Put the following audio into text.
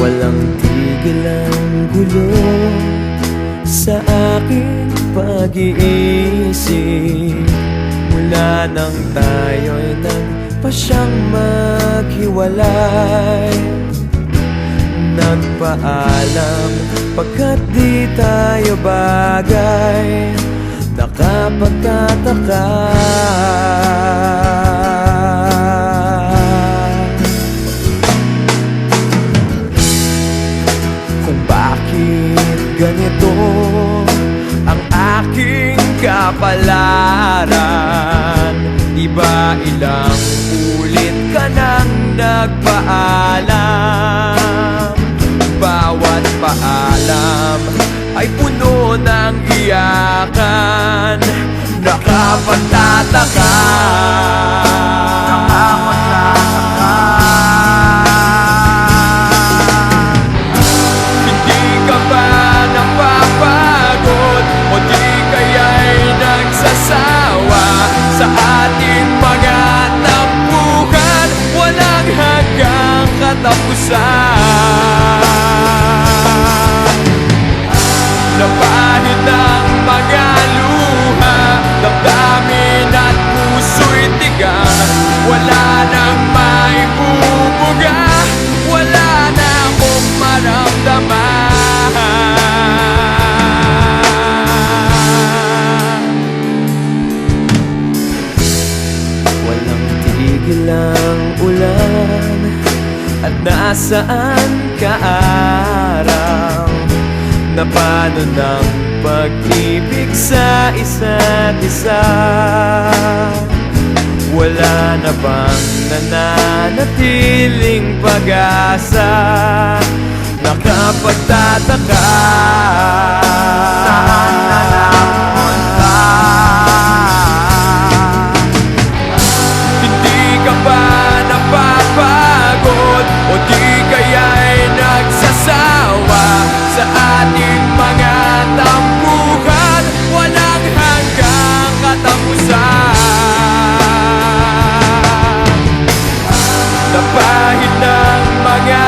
Walang tigil ang gulo sa aking pag-iisip mula nang tayo'y nagpasyang maghiwalay. Nagpaalam pagkat di tayo bagay, nakapagtataka kung bakit ganito ang aking kapalaran. Di ba ilang ulit ka nang nagpaalam? Bawat paalam ay puno ng iyakan, nakapagtataka. Hindi ka ba napapagod o di kaya'y nagsasawa sa ating mga tampuhan? Walang hanggang katapusan. Napahid ng mga luha, damdamin at puso'y tigang. Wala nang maibubuga, wala na akong maramdaman. Walang tigil ang ulan at nasaan ka araw? Na paano ng pag-ibig sa isa't isa? Wala na bang nananatiling pag-asa? Nakapagtataka, saan na napunta? Hindi ka ba napapagod o di kaya'y nagsasawa sa ating mga tampuhan? Walang hanggang katapusan. Napahid ng mga